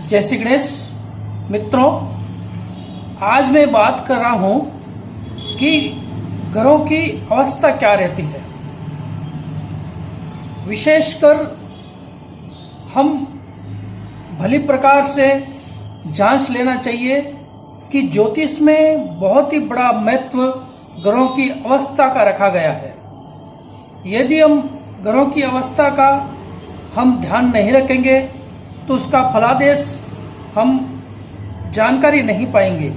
जय श्री गणेश मित्रों, आज मैं बात कर रहा हूं कि घरों की अवस्था क्या रहती है। विशेषकर हम भली प्रकार से जांच लेना चाहिए कि ज्योतिष में बहुत ही बड़ा महत्व ग्रहों की अवस्था का रखा गया है। यदि हम ग्रहों की अवस्था का हम ध्यान नहीं रखेंगे तो उसका फलादेश हम जानकारी नहीं पाएंगे,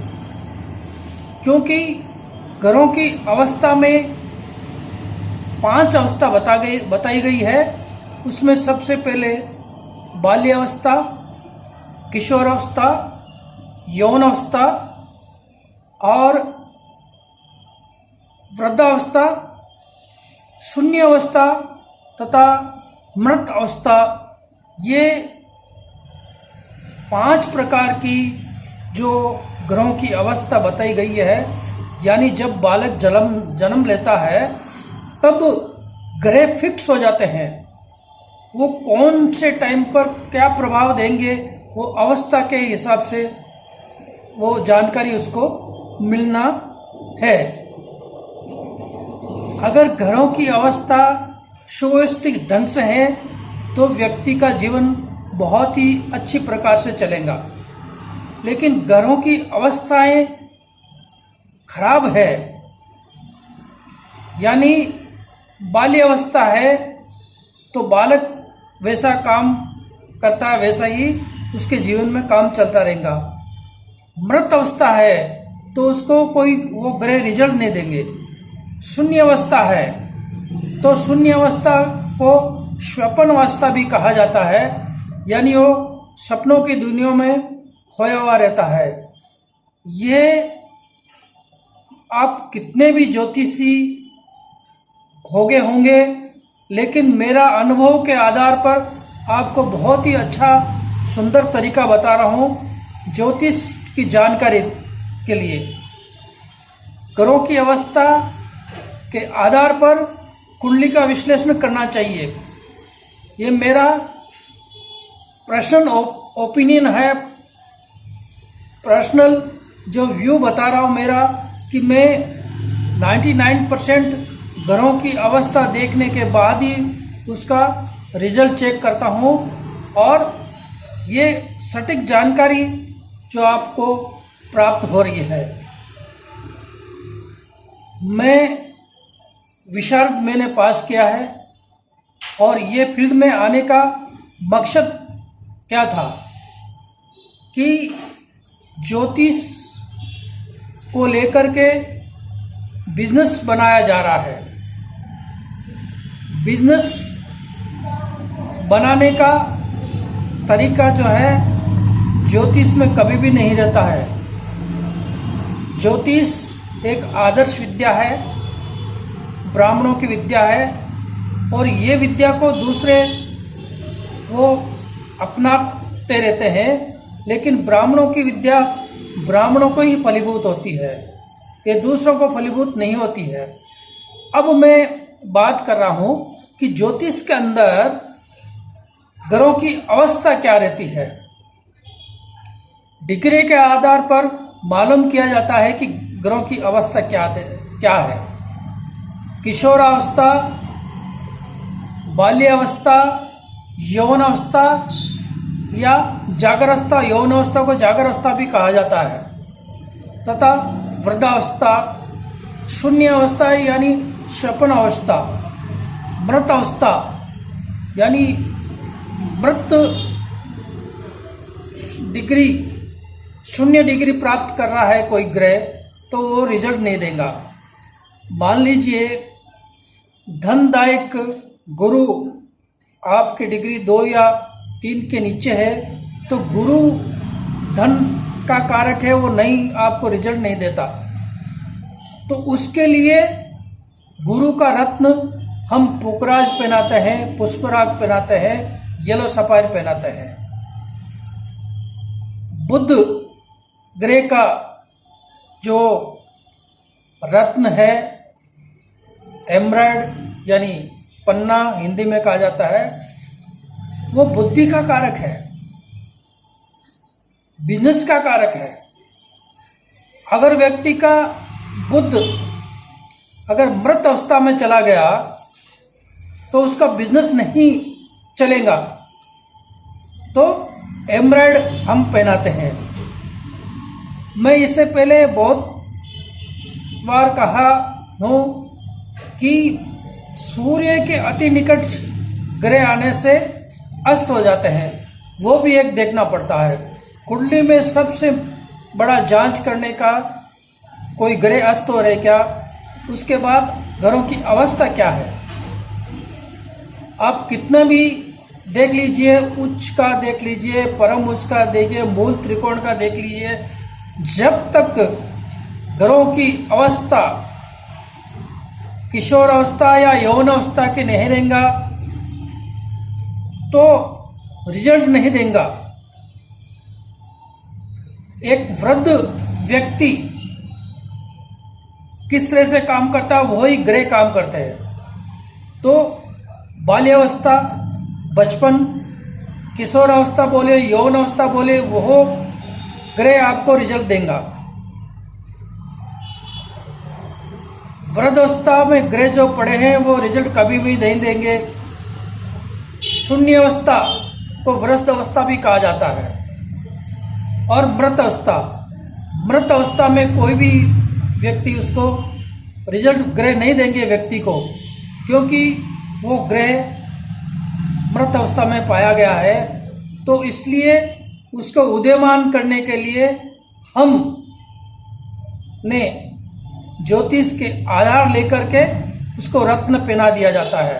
क्योंकि ग्रहों की अवस्था में 5 अवस्था बताई गई है। उसमें सबसे पहले बाल्यावस्था, किशोरावस्था, यौनावस्था और वृद्धावस्था, शून्यावस्था तथा मृत अवस्था, ये 5 प्रकार की जो ग्रहों की अवस्था बताई गई है। यानी जब बालक जन्म लेता है तब ग्रह फिक्स हो जाते हैं। वो कौन से टाइम पर क्या प्रभाव देंगे, वो अवस्था के हिसाब से वो जानकारी उसको मिलना है। अगर ग्रहों की अवस्था सुव्यवस्थित ढंग से है तो व्यक्ति का जीवन बहुत ही अच्छी प्रकार से चलेगा। लेकिन ग्रहों की अवस्थाएं खराब है, यानी बाल्यावस्था है तो बालक वैसा काम करता है, वैसा ही उसके जीवन में काम चलता रहेगा। मृत अवस्था है तो उसको कोई वो ग्रह रिजल्ट नहीं देंगे। शून्य अवस्था है तो शून्य अवस्था को स्वप्न अवस्था भी कहा जाता है, यानी वो सपनों की दुनिया में खोया हुआ रहता है। ये आप कितने भी ज्योतिषी होंगे, लेकिन मेरा अनुभव के आधार पर आपको बहुत ही अच्छा सुंदर तरीका बता रहा हूँ ज्योतिष की जानकारी के लिए। ग्रहों की अवस्था के आधार पर कुंडली का विश्लेषण करना चाहिए। ये मेरा पर्सनल ओपिनियन है, पर्सनल जो व्यू बता रहा हूँ मेरा, कि मैं 99% ग्रहों की अवस्था देखने के बाद ही उसका रिजल्ट चेक करता हूँ और ये सटीक जानकारी जो आपको प्राप्त हो रही है। विशारद मैंने पास किया है और ये फील्ड में आने का मकसद क्या था कि ज्योतिष को लेकर के बिजनेस बनाया जा रहा है। बिजनेस बनाने का तरीका जो है ज्योतिष में कभी भी नहीं रहता है। ज्योतिष एक आदर्श विद्या है, ब्राह्मणों की विद्या है, और ये विद्या को दूसरे वो अपनाते रहते हैं, लेकिन ब्राह्मणों की विद्या ब्राह्मणों को ही फलीभूत होती है, ये दूसरों को फलीभूत नहीं होती है। अब मैं बात कर रहा हूं कि ज्योतिष के अंदर ग्रहों की अवस्था क्या रहती है। डिग्री के आधार पर मालूम किया जाता है कि ग्रहों की अवस्था क्या है। किशोरावस्था, बाल्यावस्था, यौनावस्था या जागरावस्था, यौनावस्था को जागरावस्था भी कहा जाता है, तथा वृद्धावस्था, शून्यावस्था यानी स्वप्न अवस्था, मृत अवस्था यानी मृत डिग्री, शून्य डिग्री प्राप्त कर रहा है कोई ग्रह तो वो रिजल्ट नहीं देगा। मान लीजिए धनदायक गुरु आपकी डिग्री 2 या 3 के नीचे है तो गुरु धन का कारक है, वो नहीं आपको रिजल्ट नहीं देता। तो उसके लिए गुरु का रत्न हम पुखराज पहनाते हैं, पुष्पराग पहनाते हैं, येलो सफायर पहनाते हैं। बुध ग्रह का जो रत्न है एमराल्ड यानी पन्ना हिंदी में कहा जाता है, वो बुद्धि का कारक है। बिजनेस का कारक है। अगर व्यक्ति का बुध अगर मृत अवस्था में चला गया तो उसका बिजनेस नहीं चलेगा। तो एमराइड हम पहनाते हैं। मैं इससे पहले बहुत बार कहा हूँ कि सूर्य के अति निकट ग्रह आने से अस्त हो जाते हैं, वो भी एक देखना पड़ता है। कुंडली में सबसे बड़ा जांच करने का कोई ग्रह अस्त हो रहे क्या, उसके बाद घरों की अवस्था क्या है। आप कितना भी देख लीजिए, उच्च का देख लीजिए, परम उच्च का देखिए, मूल त्रिकोण का देख लीजिए, जब तक घरों की अवस्था किशोर अवस्था या यौन अवस्था की नहीं रहेगा तो रिजल्ट नहीं देगा। एक वृद्ध व्यक्ति किस तरह से काम करता है वही ग्रह काम करते हैं। तो बाल्यावस्था, बचपन, किशोर अवस्था बोले, यौन अवस्था बोले, वो ग्रह आपको रिजल्ट देगा। वृद्धावस्था में ग्रह जो पड़े हैं वो रिजल्ट कभी भी नहीं देंगे। शून्य अवस्था को वृद्ध अवस्था भी कहा जाता है। और मृत अवस्था में कोई भी व्यक्ति उसको रिजल्ट ग्रह नहीं देंगे व्यक्ति को, क्योंकि वो ग्रह मृत अवस्था में पाया गया है। तो इसलिए उसको उदयमान करने के लिए हम ने ज्योतिष के आधार लेकर के उसको रत्न पहना दिया जाता है।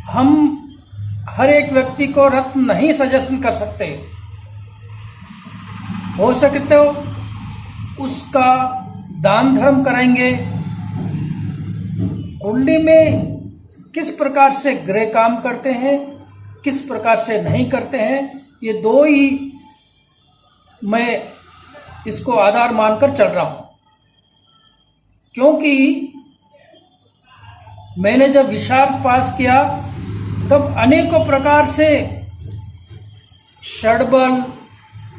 हम हर एक व्यक्ति को रत्न नहीं सजेशन कर सकते। हो सकते हो उसका दान धर्म कराएंगे। कुंडली में किस प्रकार से ग्रह काम करते हैं, किस प्रकार से नहीं करते हैं, ये दो ही मैं इसको आधार मानकर चल रहा हूं। क्योंकि मैंने जब विशारद पास किया तब अनेकों प्रकार से षडबल,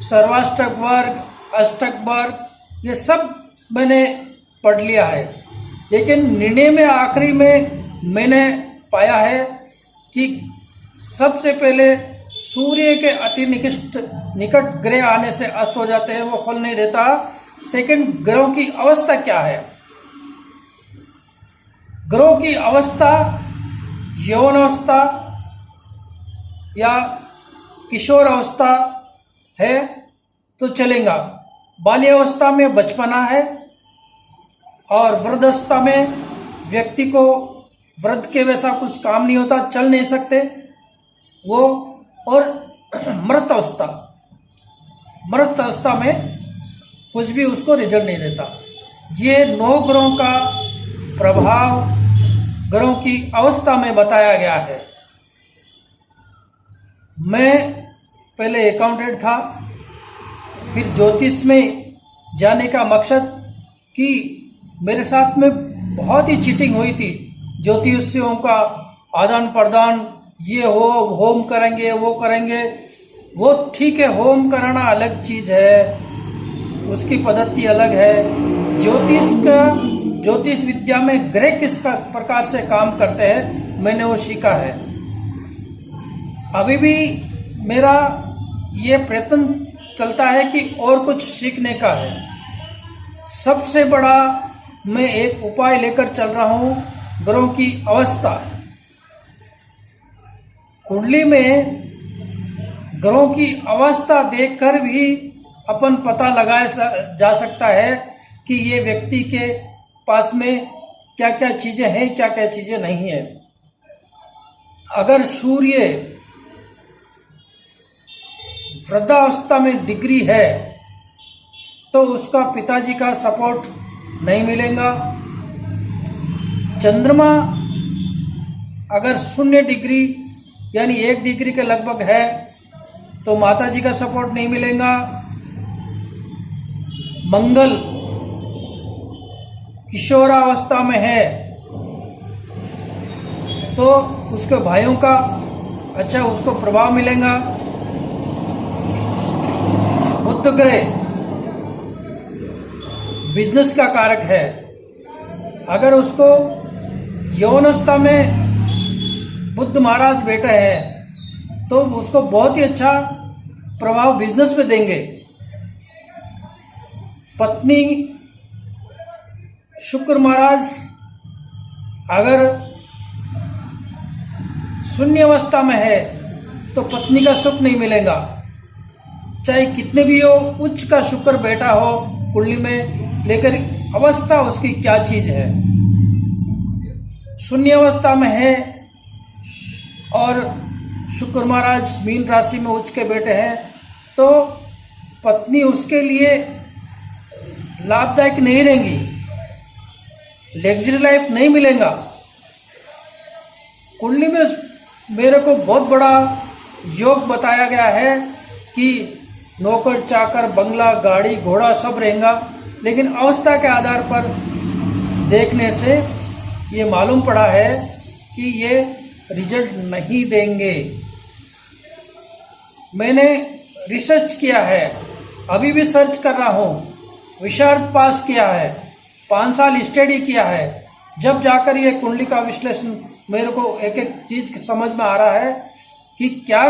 सर्वाष्टक वर्ग, अष्टक वर्ग ये सब मैंने पढ़ लिया है। लेकिन निर्णय में आखिरी में मैंने पाया है कि सबसे पहले सूर्य के अति निकट ग्रह आने से अस्त हो जाते हैं, वो फल नहीं देता। सेकंड, ग्रहों की अवस्था क्या है। ग्रहों की अवस्था यौन अवस्था या किशोर अवस्था है तो चलेगा। बाल्यावस्था में बचपना है और वृद्धावस्था में व्यक्ति को वृद्ध के वैसा कुछ काम नहीं होता, चल नहीं सकते वो। और मृत अवस्था में कुछ भी उसको रिजल्ट नहीं देता। ये 9 ग्रहों का प्रभाव ग्रहों की अवस्था में बताया गया है। मैं पहले अकाउंटेंट था, फिर ज्योतिष में जाने का मकसद कि मेरे साथ में बहुत ही चीटिंग हुई थी। ज्योतिषियों का आदान प्रदान, ये होम करेंगे, वो करेंगे। वो ठीक है, होम कराना अलग चीज है, उसकी पद्धति अलग है। ज्योतिष विद्या में ग्रह किस प्रकार से काम करते हैं मैंने वो सीखा है। अभी भी मेरा ये प्रयत्न चलता है कि और कुछ सीखने का है। सबसे बड़ा मैं एक उपाय लेकर चल रहा हूँ, ग्रहों की अवस्था। कुंडली में ग्रहों की अवस्था देखकर भी अपन पता लगाया जा सकता है कि ये व्यक्ति के पास में क्या क्या चीजें हैं, क्या क्या चीजें नहीं है। अगर सूर्य वृद्धावस्था में डिग्री है तो उसका पिताजी का सपोर्ट नहीं मिलेगा। चंद्रमा अगर 0 डिग्री यानी 1 डिग्री के लगभग है तो माताजी का सपोर्ट नहीं मिलेगा। मंगल किशोरावस्था में है तो उसके भाइयों का अच्छा उसको प्रभाव मिलेगा। बुध ग्रह बिजनेस का कारक है। अगर उसको यौवनावस्था में बुध महाराज बैठे हैं तो उसको बहुत ही अच्छा प्रभाव बिजनेस में देंगे। पत्नी शुक्र महाराज अगर शून्य अवस्था में है तो पत्नी का सुख नहीं मिलेगा, चाहे कितने भी हो उच्च का शुक्र बैठा हो कुंडली में, लेकर अवस्था उसकी क्या चीज है। शून्य अवस्था में है और शुक्र महाराज मीन राशि में उच्च के बैठे हैं तो पत्नी उसके लिए लाभदायक नहीं रहेंगी, लग्जरी लाइफ नहीं मिलेगा। कुंडली में मेरे को बहुत बड़ा योग बताया गया है कि नौकर चाकर बंगला गाड़ी घोड़ा सब रहेगा, लेकिन अवस्था के आधार पर देखने से ये मालूम पड़ा है कि ये रिजल्ट नहीं देंगे। मैंने रिसर्च किया है, अभी भी सर्च कर रहा हूँ, विशारद पास किया है, 5 साल स्टडी किया है, जब जाकर ये कुंडली का विश्लेषण मेरे को एक एक चीज समझ में आ रहा है कि क्या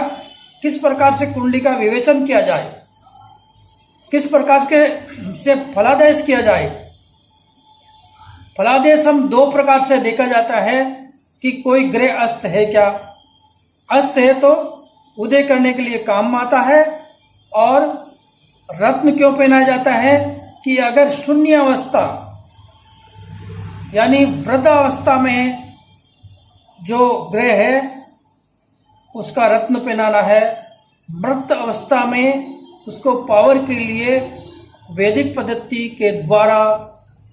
किस प्रकार से कुंडली का विवेचन किया जाए, किस प्रकार के से फलादेश किया जाए। फलादेश हम 2 प्रकार से देखा जाता है कि कोई ग्रह अस्त है क्या। अस्त है तो उदय करने के लिए काम आता है, और रत्न क्यों पहनाया जाता है कि अगर शून्य अवस्था यानी वृद्धावस्था में जो ग्रह है उसका रत्न पहनाना है, मृत अवस्था में उसको पावर के लिए वैदिक पद्धति के द्वारा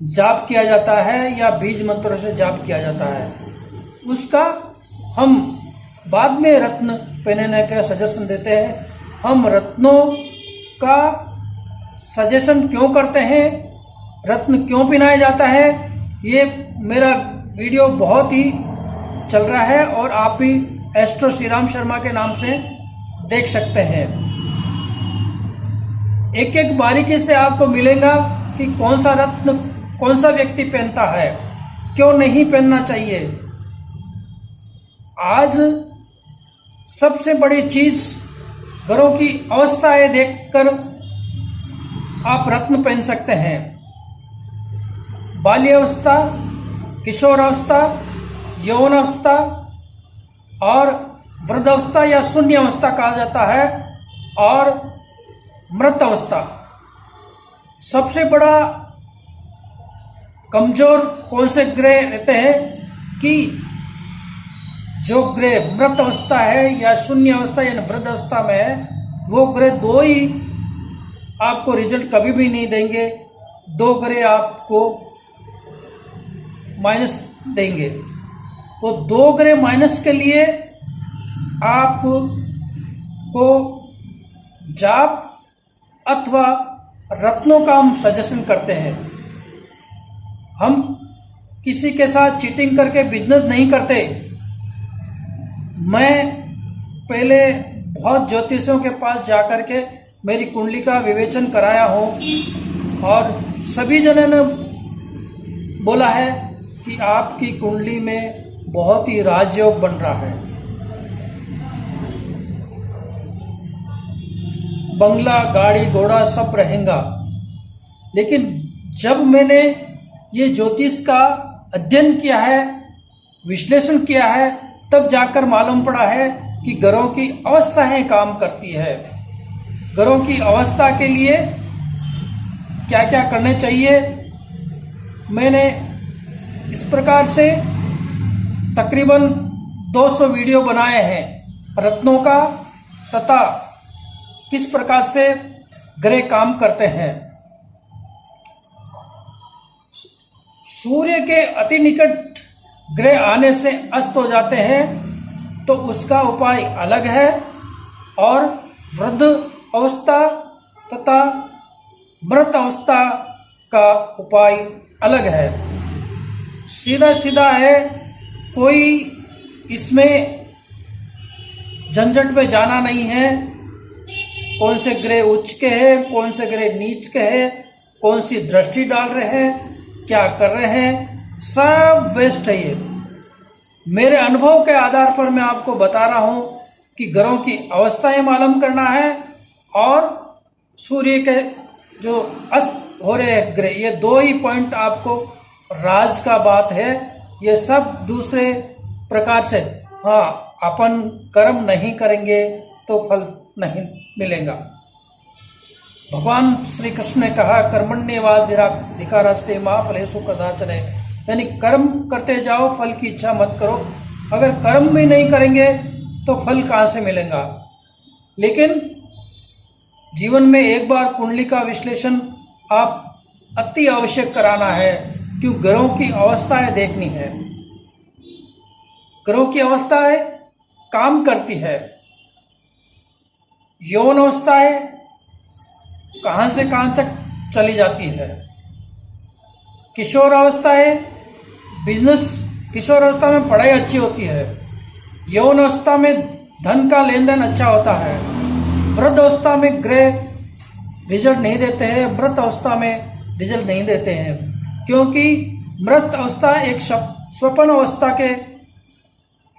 जाप किया जाता है या बीज मंत्र से जाप किया जाता है। उसका हम बाद में रत्न पहनने का सजेशन देते हैं। हम रत्नों का सजेशन क्यों करते हैं, रत्न क्यों पहनाया जाता है, ये मेरा वीडियो बहुत ही चल रहा है और आप भी एस्ट्रो श्री राम शर्मा के नाम से देख सकते हैं। एक एक बारीकी से आपको मिलेगा कि कौन सा रत्न कौन सा व्यक्ति पहनता है, क्यों नहीं पहनना चाहिए। आज सबसे बड़ी चीज घरों की अवस्थाएं देखकर आप रत्न पहन सकते हैं। बाल्यावस्था, किशोरावस्था, यौवनावस्था और वृद्धावस्था या शून्य अवस्था कहा जाता है, और मृत अवस्था। सबसे बड़ा कमजोर कौन से ग्रह रहते हैं कि जो ग्रह मृत अवस्था है या शून्य अवस्था या वृद्ध अवस्था में है, वो ग्रह 2 ही आपको रिजल्ट कभी भी नहीं देंगे, 2 ग्रह आपको माइनस देंगे। वो 2 ग्रह माइनस के लिए आपको जाप अथवा रत्नों का हम सजेशन करते हैं। हम किसी के साथ चीटिंग करके बिजनेस नहीं करते। मैं पहले बहुत ज्योतिषियों के पास जाकर के मेरी कुंडली का विवेचन कराया हूँ, और सभी जनों ने बोला है कि आपकी कुंडली में बहुत ही राजयोग बन रहा है, बंगला गाड़ी घोड़ा सब रहेगा। लेकिन जब मैंने ये ज्योतिष का अध्ययन किया है, विश्लेषण किया है, तब जाकर मालूम पड़ा है कि ग्रहों की अवस्थाएं काम करती है। ग्रहों की अवस्था के लिए क्या क्या करने चाहिए, मैंने इस प्रकार से तकरीबन 200 वीडियो बनाए हैं रत्नों का, तथा किस प्रकार से ग्रह काम करते हैं। सूर्य के अति निकट ग्रह आने से अस्त हो जाते हैं तो उसका उपाय अलग है, और वृद्ध अवस्था तथा मृत अवस्था का उपाय अलग है। सीधा सीधा है, कोई इसमें झंझट में जाना नहीं है। कौन से ग्रह उच्च के हैं, कौन से ग्रह नीच के हैं, कौन सी दृष्टि डाल रहे हैं, क्या कर रहे हैं, सब वेस्ट है ये। मेरे अनुभव के आधार पर मैं आपको बता रहा हूं कि ग्रहों की अवस्थाएं मालूम करना है और सूर्य के जो अस्त हो रहे हैं ग्रह, ये दो ही पॉइंट आपको राज का बात है। ये सब दूसरे प्रकार से, हाँ, अपन कर्म नहीं करेंगे तो फल नहीं मिलेगा। भगवान श्री कृष्ण ने कहा कर्मण्येवाधिकारस्ते मा फलेषु कदाचन, यानी कर्म करते जाओ, फल की इच्छा मत करो। अगर कर्म भी नहीं करेंगे तो फल कहाँ से मिलेगा। लेकिन जीवन में एक बार कुंडली का विश्लेषण आप अति आवश्यक कराना है, क्यों ग्रहों की अवस्थाएं देखनी है। ग्रहों की अवस्थाएं काम करती है। यौन अवस्थाएं कहां से कहां तक चली जाती है। किशोर अवस्था है, बिजनेस, किशोर अवस्था में पढ़ाई अच्छी होती है। यौन अवस्था में धन का लेन देन अच्छा होता है। वृद्ध अवस्था में ग्रह रिजल्ट नहीं देते हैं, मृत अवस्था में रिजल्ट नहीं देते हैं, क्योंकि मृत अवस्था एक स्वप्न अवस्था के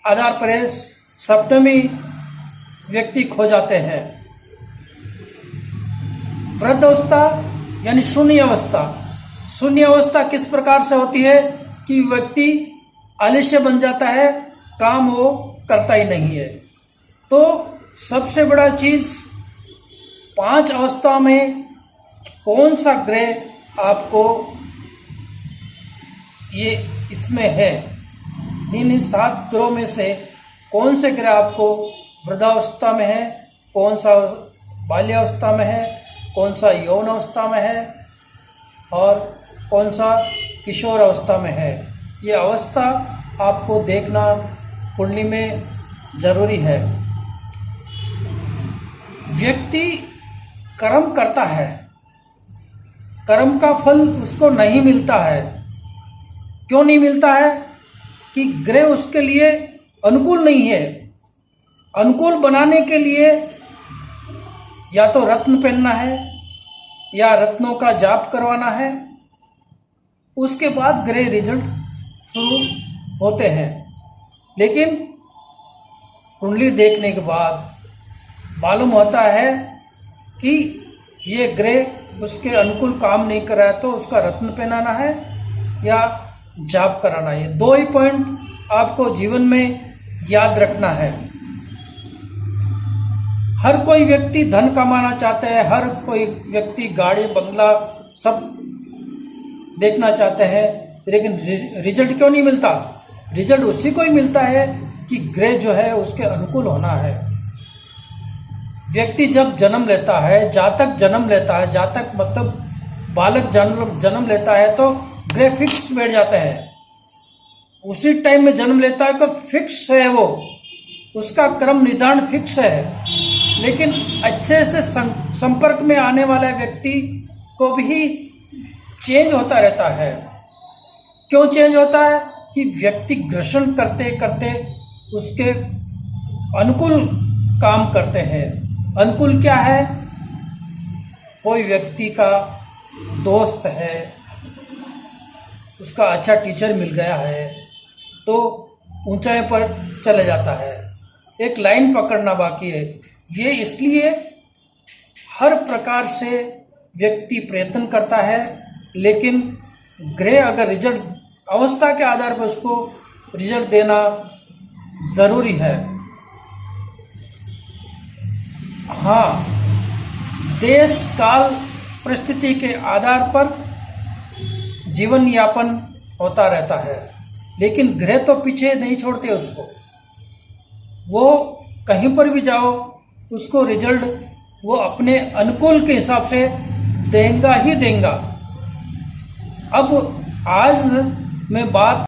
आधार पर सपने में व्यक्ति खो जाते हैं। वृद्ध अवस्था यानी शून्य अवस्था। शून्य अवस्था किस प्रकार से होती है कि व्यक्ति आलस्य बन जाता है, काम वो करता ही नहीं है। तो सबसे बड़ा चीज 5 अवस्था में कौन सा ग्रह आपको ये इसमें है, इन 7 ग्रहों में से कौन से ग्रह आपको वृद्धावस्था में है, कौन सा बाल्यावस्था में है, कौन सा यौन अवस्था में है और कौन सा किशोर अवस्था में है। ये अवस्था आपको देखना कुंडली में जरूरी है। व्यक्ति कर्म करता है, कर्म का फल उसको नहीं मिलता है। क्यों नहीं मिलता है? कि ग्रह उसके लिए अनुकूल नहीं है। अनुकूल बनाने के लिए या तो रत्न पहनना है या रत्नों का जाप करवाना है, उसके बाद ग्रह रिजल्ट शुरू होते हैं। लेकिन कुंडली देखने के बाद मालूम होता है कि ये ग्रह उसके अनुकूल काम नहीं कर रहा है, तो उसका रत्न पहनाना है या जाप कराना है। 2 ही पॉइंट आपको जीवन में याद रखना है। हर कोई व्यक्ति धन कमाना चाहता है, हर कोई व्यक्ति गाड़ी बंगला सब देखना चाहते हैं, लेकिन रिजल्ट क्यों नहीं मिलता? रिजल्ट उसी को ही मिलता है कि ग्रह जो है उसके अनुकूल होना है। व्यक्ति जब जन्म लेता है, जातक जन्म लेता है, जातक मतलब बालक जन्म लेता है तो ग्रह फिक्स बैठ जाते हैं। उसी टाइम में जन्म लेता है तो फिक्स है, वो उसका क्रम निदान फिक्स है। लेकिन अच्छे से संपर्क में आने वाले व्यक्ति को भी चेंज होता रहता है। क्यों चेंज होता है? कि व्यक्ति ग्रसन करते करते उसके अनुकूल काम करते हैं। अनुकूल क्या है? कोई व्यक्ति का दोस्त है, उसका अच्छा टीचर मिल गया है तो ऊंचाई पर चले जाता है। एक लाइन पकड़ना बाकी है। ये इसलिए हर प्रकार से व्यक्ति प्रयत्न करता है, लेकिन ग्रह अगर रिजल्ट अवस्था के आधार पर उसको रिजल्ट देना जरूरी है। हाँ, देश काल परिस्थिति के आधार पर जीवन यापन होता रहता है, लेकिन ग्रह तो पीछे नहीं छोड़ते उसको। वो कहीं पर भी जाओ उसको रिजल्ट वो अपने अनुकूल के हिसाब से देगा ही देगा। अब आज मैं बात